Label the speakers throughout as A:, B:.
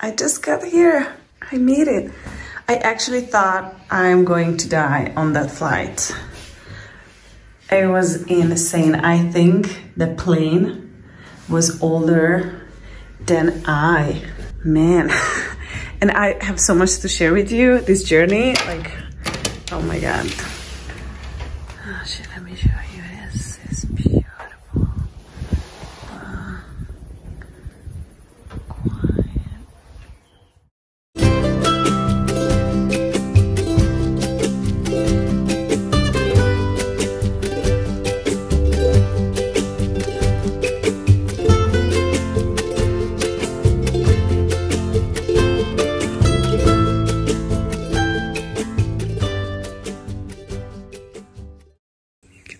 A: I just got here. I made it. I actually thought I'm going to die on that flight. It was insane. I think the plane was older than I. Man. And I have so much to share with you. This journey, like, oh my God. Oh shit, let me show you this. It's beautiful.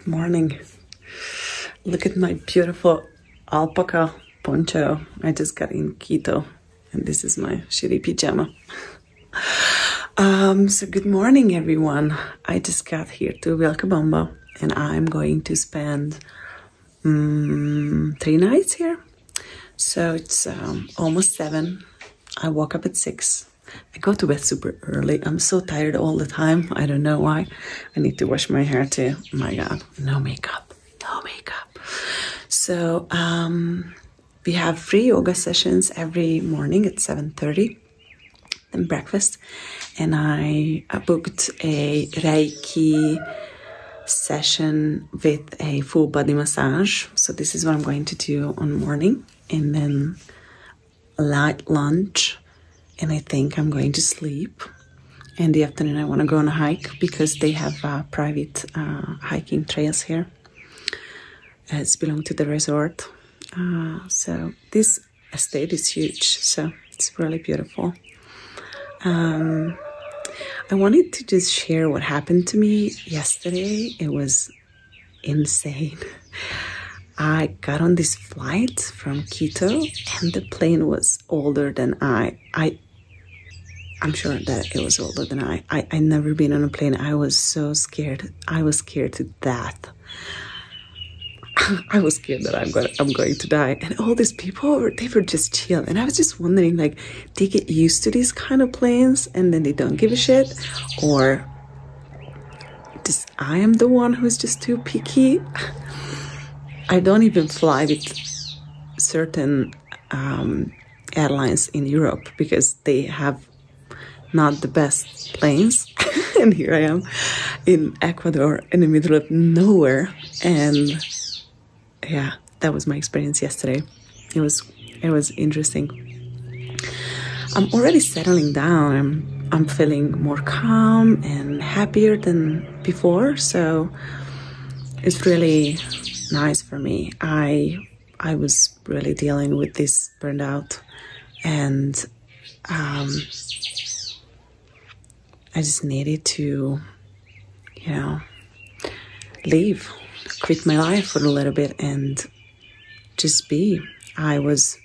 A: Morning. Look at my beautiful alpaca poncho I just got in Quito, and this is my shitty pajama. So good morning, everyone. I just got here to Vilcabamba, and I'm going to spend 3 nights here. So it's almost 7. I woke up at 6. I go to bed super early. I'm so tired all the time. I don't know why. I need to wash my hair too. Oh my God, no makeup, no makeup. So we have free yoga sessions every morning at 7:30, then breakfast. And I booked a Reiki session with a full body massage. So this is what I'm going to do on morning, and then a light lunch. And I think I'm going to sleep. In the afternoon, I want to go on a hike because they have private hiking trails here. It's belong to the resort. So this estate is huge. So it's really beautiful. I wanted to just share what happened to me yesterday. It was insane. I got on this flight from Quito, and the plane was older than I'm sure that it was older than I never been on a plane. I was so scared. I was scared to death. I was scared that I'm going to die. And all these people, they were just chill. And I was just wondering, like, they get used to these kind of planes and then they don't give a shit? Or just I am the one who's just too picky? I don't even fly with certain airlines in Europe because they have not the best planes. And here I am in Ecuador in the middle of nowhere. And yeah, that was my experience yesterday. It was interesting. I'm already settling down. I'm feeling more calm and happier than before. So it's really nice for me. I was really dealing with this burnout, and I just needed to, leave, quit my life for a little bit and just be. I was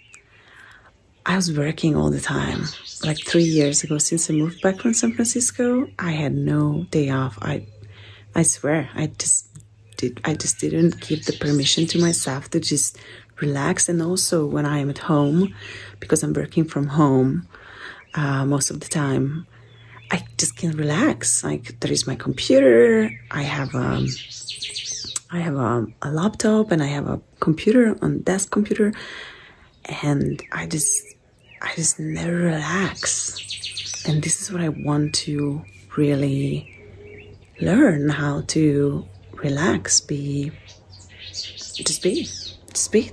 A: working all the time. Like 3 years ago, since I moved back from San Francisco, I had no day off. I swear, I just didn't give the permission to myself to just relax. And also when I am at home, because I'm working from home most of the time, I just can't relax. Like, there is my computer, I have a laptop, and I have a computer, on desk computer, and I just never relax. And this is what I want to really learn, how to relax, just be,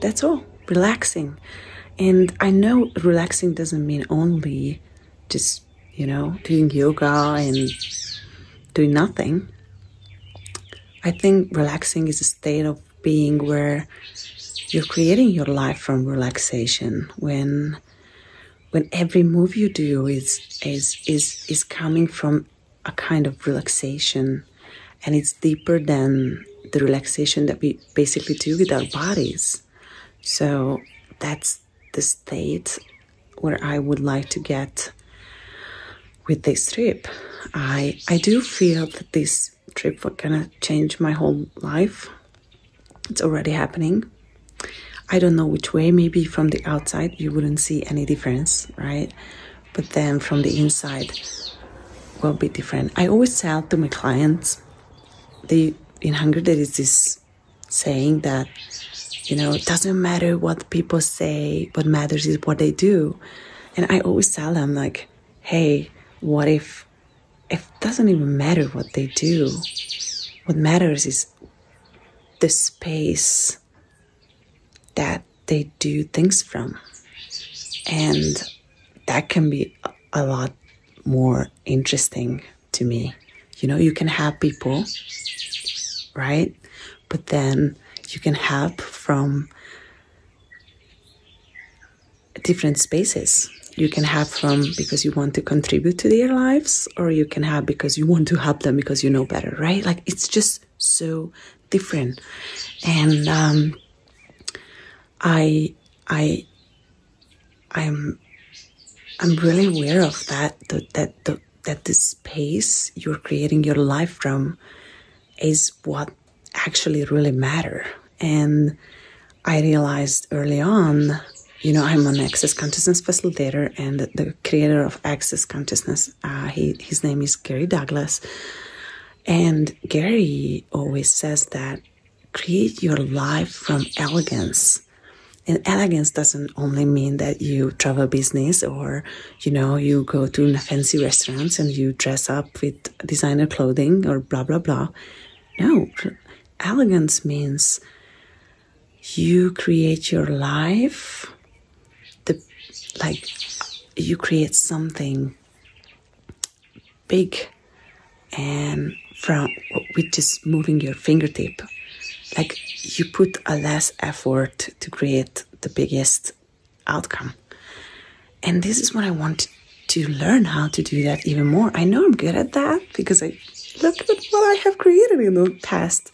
A: that's all. Relaxing. And I know relaxing doesn't mean only just, doing yoga and doing nothing. I think relaxing is a state of being where you're creating your life from relaxation. When every move you do is coming from a kind of relaxation, and it's deeper than the relaxation that we basically do with our bodies. So that's the state where I would like to get with this trip. I do feel that this trip was gonna change my whole life. It's already happening. I don't know which way. Maybe from the outside you wouldn't see any difference, right? But then from the inside will be different. I always tell to my clients, in Hungary there is this saying that, you know, it doesn't matter what people say, what matters is what they do. And I always tell them, like, hey, what if it doesn't even matter what they do? What matters is the space that they do things from. And that can be a lot more interesting to me. You know, you can have people, right? But then you can help from different spaces. You can have from because you want to contribute to their lives, or you can have because you want to help them because you know better, right? Like, it's just so different. And I'm really aware of that the space you're creating your life from is what actually really matter. And I realized early on, you know, I'm an Access Consciousness facilitator, and the creator of Access Consciousness, his name is Gary Douglas. And Gary always says that create your life from elegance. And elegance doesn't only mean that you travel business, or, you know, you go to fancy restaurants and you dress up with designer clothing or blah, blah, blah. No, elegance means you create your life, you create something big and with just moving your fingertip. Like, you put a less effort to create the biggest outcome. And this is what I want to learn how to do that even more. I know I'm good at that because I look at what I have created in the past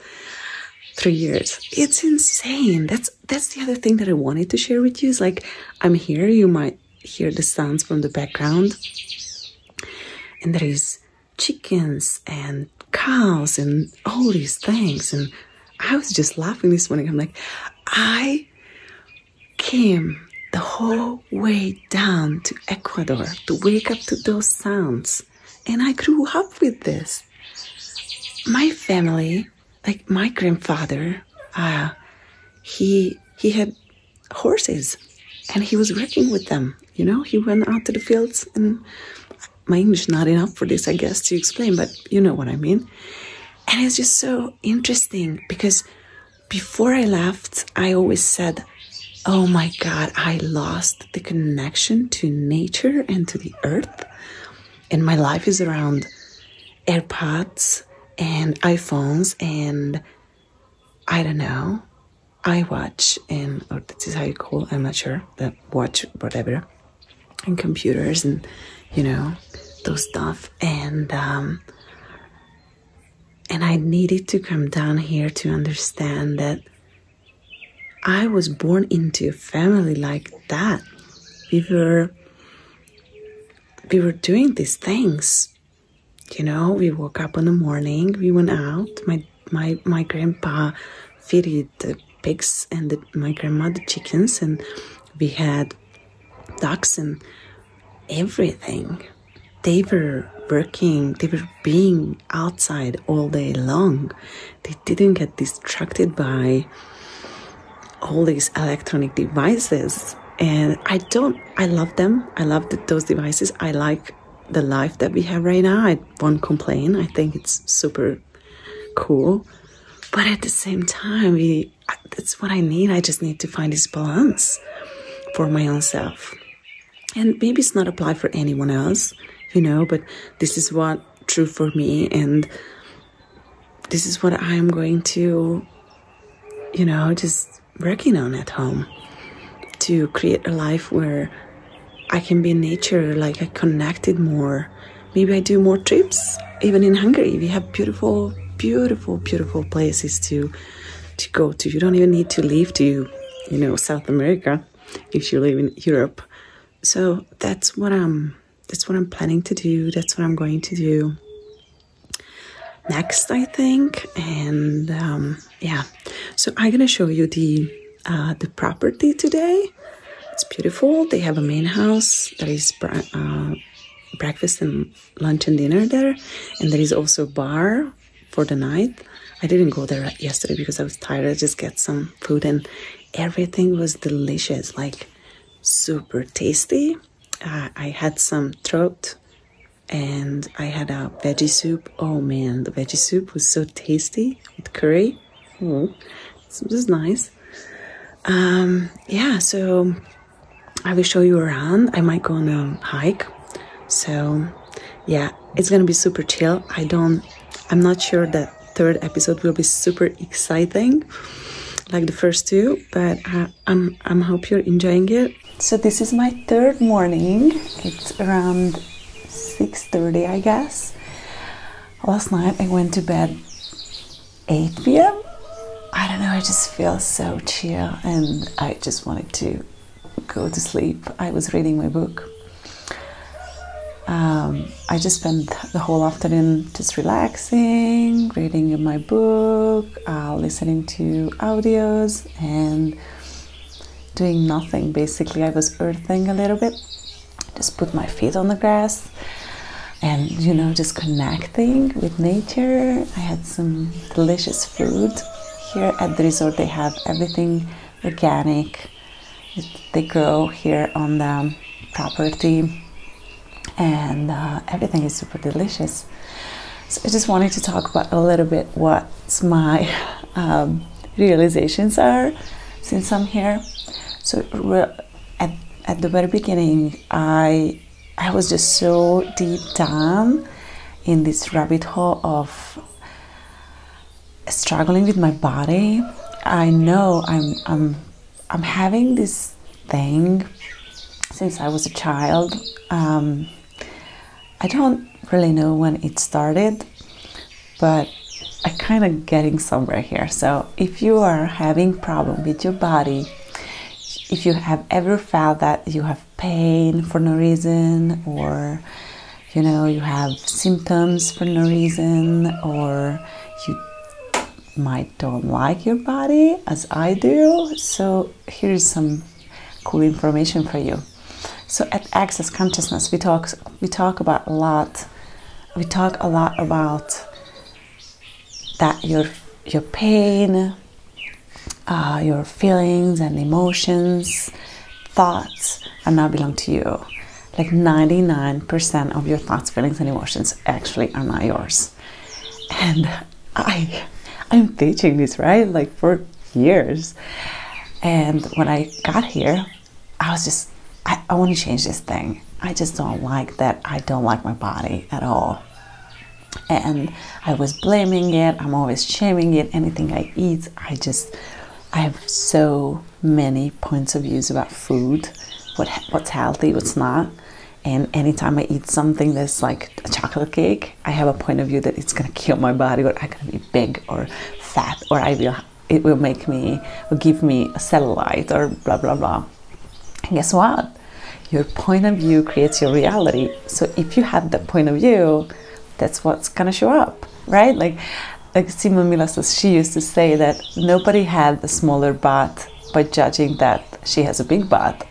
A: 3 years. It's insane. That's the other thing that I wanted to share with you. Is like, I'm here, you might hear the sounds from the background, and there is chickens and cows and all these things. And I was just laughing this morning. I'm like, I came the whole way down to Ecuador to wake up to those sounds. And I grew up with this. My family, like my grandfather, he had horses and he was working with them. You know, he went out to the fields, and my English is not enough for this, I guess, to explain, but you know what I mean. And it's just so interesting because before I left, I always said, oh my God, I lost the connection to nature and to the earth. And my life is around AirPods and iPhones and, I don't know, iWatch or this is how you call it, I'm not sure, the watch, whatever, and computers and, you know, those stuff. And I needed to come down here to understand that I was born into a family like that. We were doing these things. You know, we woke up in the morning, we went out. My grandpa fed the pigs and my grandma the chickens, and we had ducks and everything. They were working, they were being outside all day long. They didn't get distracted by all these electronic devices. And I love them. I love those devices. I like the life that we have right now. I won't complain. I think it's super cool. But at the same time, that's what I need. I just need to find this balance for my own self. And maybe it's not applied for anyone else, you know, but this is what true for me. And this is what I'm going to, you know, just working on at home to create a life where I can be in nature, like I connected more. Maybe I do more trips. Even in Hungary, we have beautiful, beautiful, beautiful places to go to. You don't even need to leave to, you know, South America if you live in Europe. So that's what I'm planning to do. That's what I'm going to do next, I think. And yeah, so I'm gonna show you the the property today. It's beautiful. They have a main house. There is breakfast and lunch and dinner there. And there is also a bar for the night. I didn't go there yesterday because I was tired. I just get some food and everything was delicious, like super tasty. I had some throat and I had a veggie soup. Oh man, the veggie soup was so tasty with curry. This was nice. Yeah, so I will show you around. I might go on a hike. So yeah, it's gonna be super chill. I'm not sure that third episode will be super exciting like the first two, but I'm hope you're enjoying it. So this is my third morning. It's around 6:30, I guess. Last night I went to bed 8 p.m. I don't know, I just feel so chill and I just wanted to go to sleep. I was reading my book. I just spent the whole afternoon just relaxing, reading my book, listening to audios and doing nothing. Basically, I was earthing a little bit, just put my feet on the grass and, you know, just connecting with nature. I had some delicious food. Here at the resort, they have everything organic. They grow here on the property. And everything is super delicious. So I just wanted to talk about a little bit what my realizations are since I'm here. So at the very beginning, I was just so deep down in this rabbit hole of struggling with my body. I know I'm having this thing since I was a child. I don't really know when it started, but I kind of getting somewhere here. So if you are having problem with your body, if you have ever felt that you have pain for no reason, or you know you have symptoms for no reason, or you might don't like your body as I do, so here's some cool information for you. So at Access Consciousness, we talk about a lot. We talk a lot about that your pain, your feelings and emotions, thoughts are not belong to you. Like 99% of your thoughts, feelings, and emotions actually are not yours. And I'm teaching this, right? Like for years. And when I got here, I was just, I want to change this thing. I just don't like that. I don't like my body at all. And I was blaming it. I'm always shaming it. Anything I eat, I have so many points of views about food, what's healthy, what's not. And anytime I eat something that's like a chocolate cake, I have a point of view that it's gonna kill my body, or I'm gonna be big or fat, or it will give me a cellulite, or blah blah blah. And guess what? Your point of view creates your reality. So if you have that point of view, that's what's gonna show up, right? Like Simon Milas, she used to say that nobody had a smaller butt by judging that she has a big butt.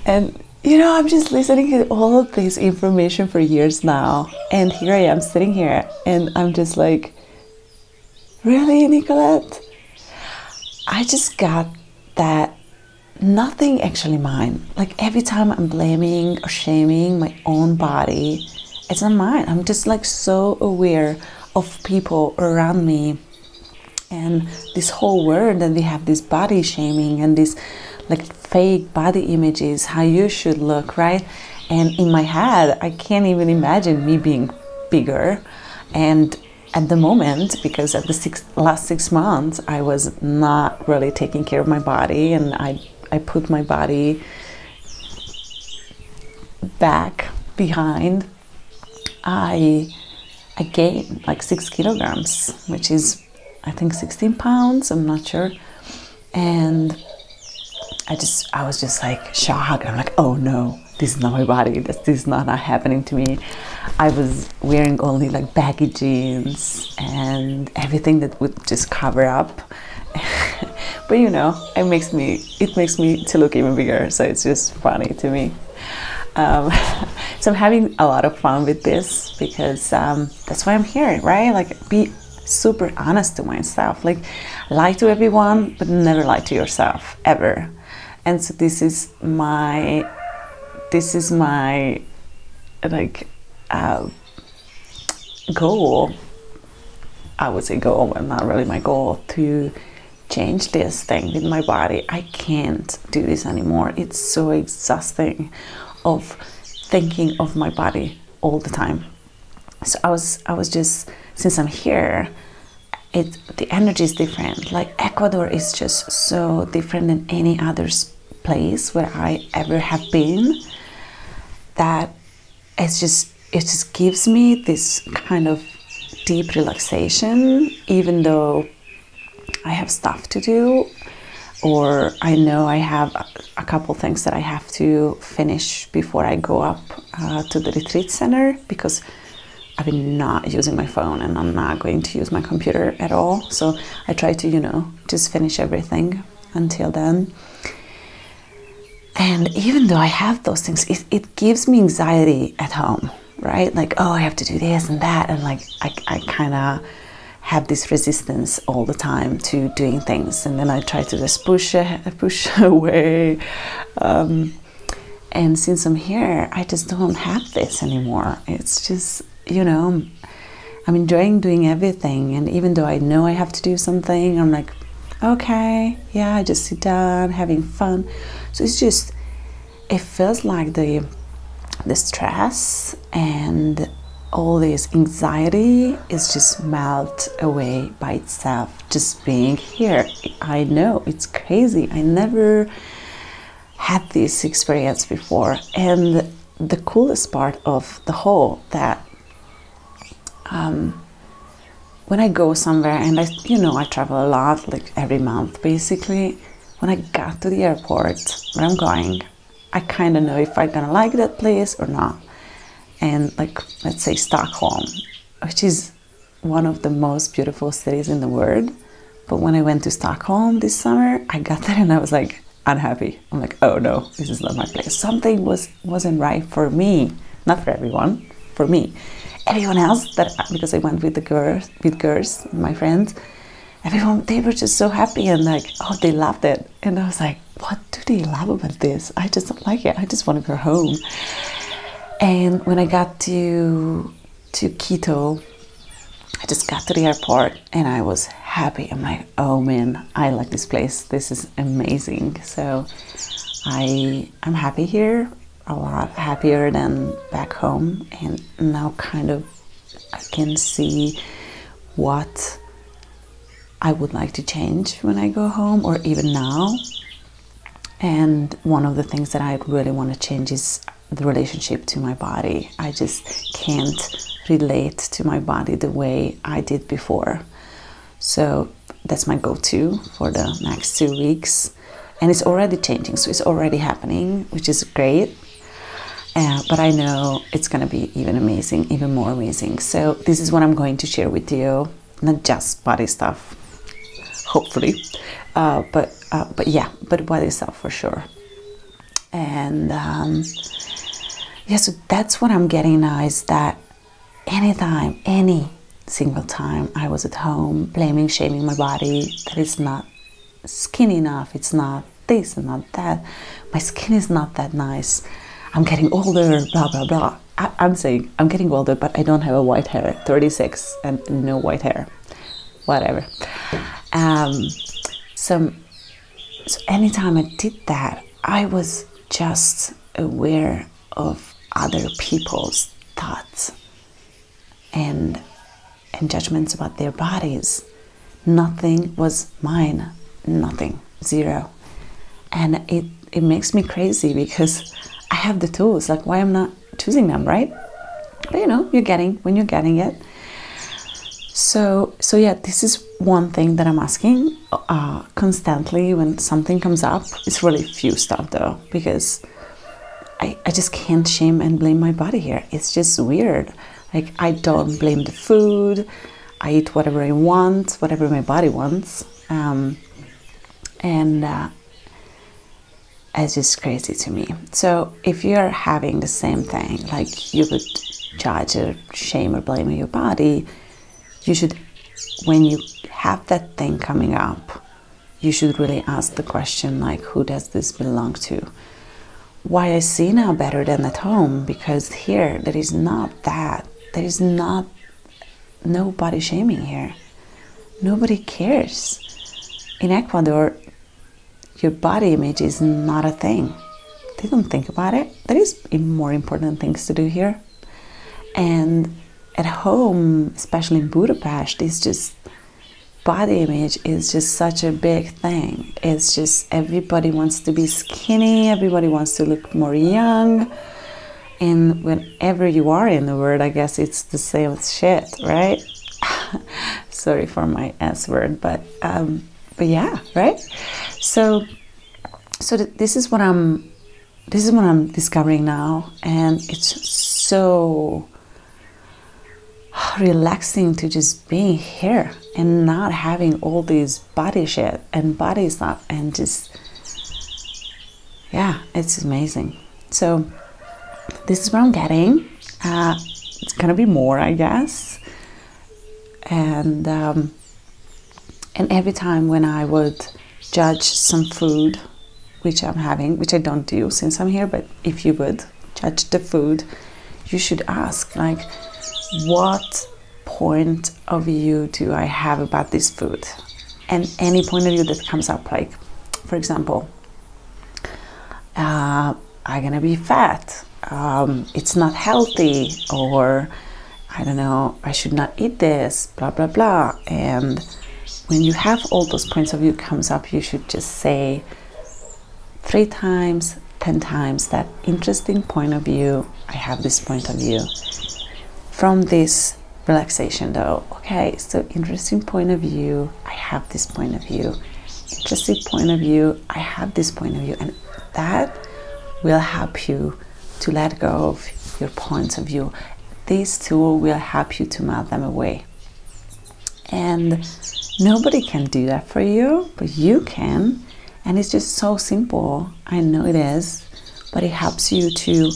A: And you know, I'm just listening to all of this information for years now, and here I am sitting here, and I'm just like, really, Nikolett? I just got that nothing actually mine. Like every time I'm blaming or shaming my own body, it's not mine. I'm just like so aware of people around me and this whole world that we have this body shaming and this like fake body images, how you should look, right? And in my head, I can't even imagine me being bigger. And at the moment, because at the last 6 months, I was not really taking care of my body, and I put my body back behind. I gained like 6 kilograms, which is I think 16 pounds, I'm not sure. And I was just like shocked. I'm like, oh no, this is not my body. This is not happening to me. I was wearing only like baggy jeans and everything that would just cover up. But you know, it makes me to look even bigger, so it's just funny to me. So I'm having a lot of fun with this because that's why I'm here, right? Like, be super honest to myself, like lie to everyone but never lie to yourself ever. And so this is my like goal. I would say goal, but not really my goal, to change this thing with my body. I can't do this anymore. It's so exhausting of thinking of my body all the time. So I was just, since I'm here, the energy is different. Like, Ecuador is just so different than any other place where I ever have been, that it just gives me this kind of deep relaxation, even though I have stuff to do, or I know I have a couple things that I have to finish before I go up to the retreat center, because I've been not using my phone and I'm not going to use my computer at all. So I try to, you know, just finish everything until then. And even though I have those things, it gives me anxiety at home, right? Like, oh, I have to do this and that. And like, I kind of have this resistance all the time to doing things. And then I try to just push away. And since I'm here, I just don't have this anymore. It's just, you know, I'm enjoying doing everything. And even though I know I have to do something, I'm like, okay, yeah, I just sit down, having fun. So it's just, it feels like the stress and all this anxiety is just melt away by itself, just being here. I know, it's crazy. I never had this experience before. And the coolest part of the whole, that when I go somewhere, and I travel a lot, like every month basically, when I got to the airport where I'm going, I kind of know if I'm gonna like that place or not. And like, let's say Stockholm, which is one of the most beautiful cities in the world. But when I went to Stockholm this summer, I got there and I was like unhappy. I'm like, oh no, this is not my place. Something wasn't right for me, not for everyone, for me. Everyone else, because I went with girls, my friends, everyone, they were just so happy and like, oh, they loved it. And I was like, what do they love about this? I just don't like it. I just want to go home. And when I got to Quito, I just got to the airport and I was happy. I'm like, oh man, I like this place. This is amazing. So I'm happy here, a lot happier than back home. And now kind of I can see what I would like to change when I go home, or even now. And one of the things that I really want to change is the relationship to my body. I just can't relate to my body the way I did before. So that's my go-to for the next 2 weeks. And it's already changing, so it's already happening, which is great. But I know it's going to be even amazing, even more amazing. So this is what I'm going to share with you, not just body stuff, hopefully, but body stuff for sure. And yeah, so that's what I'm getting now, is that anytime, any single time I was at home blaming, shaming my body, that it's not skinny enough, it's not this and not that, my skin is not that nice, I'm getting older, blah, blah, blah. I'm saying I'm getting older, but I don't have a white hair, 36 and no white hair, whatever. So anytime I did that, I was just aware of other people's thoughts and judgments about their bodies. Nothing was mine, nothing, zero. And it makes me crazy because I have the tools, like why I'm not choosing them, right? But you know, when you're getting it. So yeah, this is one thing that I'm asking constantly when something comes up. It's really few stuff though, because I just can't shame and blame my body here. It's just weird. Like, I don't blame the food. I eat whatever I want, whatever my body wants. And it's just crazy to me. So if you're having the same thing, like you would judge or shame or blame your body, you should, when you have that thing coming up, you should really ask the question, like, who does this belong to? Why I see now better than at home, because here there is not that. There is not no body shaming here. Nobody cares. In Ecuador, your body image is not a thing. They don't think about it. There is more important things to do here. And at home, especially in Budapest, it's just body image is just such a big thing. It's just everybody wants to be skinny, everybody wants to look more young. And whenever you are in the world, I guess it's the same shit, right? Sorry for my S word, but yeah, right? So this is what I'm discovering now, and it's so relaxing to just be here and not having all these body shit and body stuff, and just, yeah, it's amazing. So this is what I'm getting. It's gonna be more, I guess. And every time when I would judge some food which I'm having, which I don't do since I'm here, but if you would judge the food, you should ask, like, what point of view do I have about this food? And any point of view that comes up, like, for example, I'm gonna be fat, it's not healthy, or I don't know, I should not eat this, blah blah blah. And when you have all those points of view comes up, you should just say 3 times, 10 times that interesting point of view. I have this point of view from this relaxation though. Okay, so interesting point of view, I have this point of view. Interesting point of view, I have this point of view. And that will help you to let go of your points of view. This tool will help you to melt them away. And nobody can do that for you, but you can. And it's just so simple. I know it is, but it helps you to,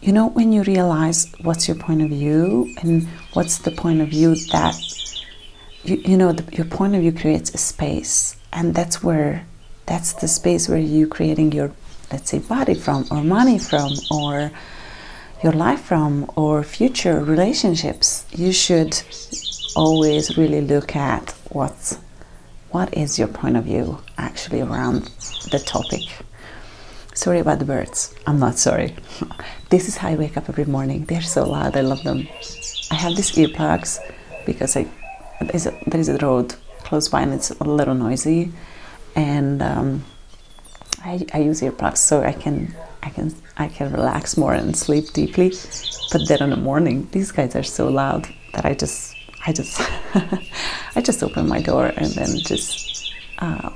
A: you know, when you realize what's your point of view and what's the point of view that, you know, your point of view creates a space. And that's the space where you creating your, let's say, body from, or money from, or your life from, or future relationships. You should always really look at what is your point of view actually around the topic. Sorry about the birds. I'm not sorry. This is how I wake up every morning. They're so loud. I love them. I have these earplugs because there is a road close by and it's a little noisy, and I use earplugs so I can relax more and sleep deeply. But then in the morning, these guys are so loud that I just I just open my door and then just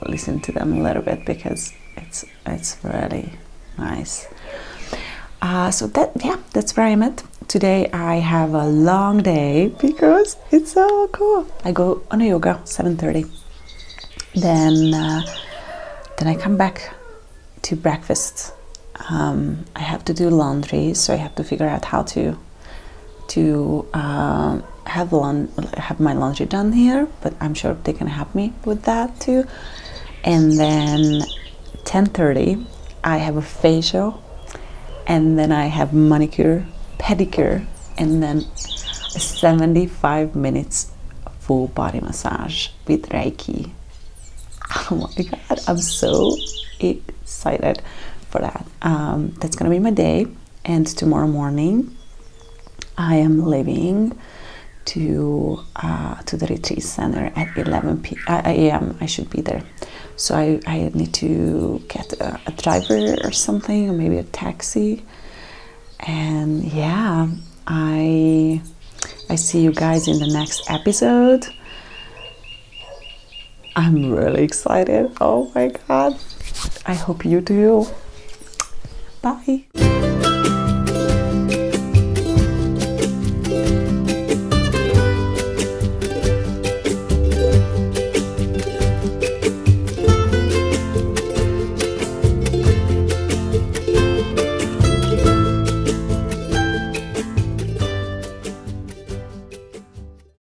A: listen to them a little bit, because it's really nice. So that's where I'm at. Today I have a long day because it's so cool. I go on a yoga 7:30. Then I come back to breakfast. I have to do laundry, so I have to figure out how to have my laundry done here, but I'm sure they can help me with that too. And then 10:30 I have a facial, and then I have manicure, pedicure, and then 75 minutes full body massage with Reiki. Oh my god, I'm so excited for that. That's gonna be my day. And tomorrow morning I am leaving to the retreat center at 11 a.m. I should be there. So I need to get a driver or something, or maybe a taxi. And yeah, I see you guys in the next episode. I'm really excited. Oh my god. I hope you do. Bye.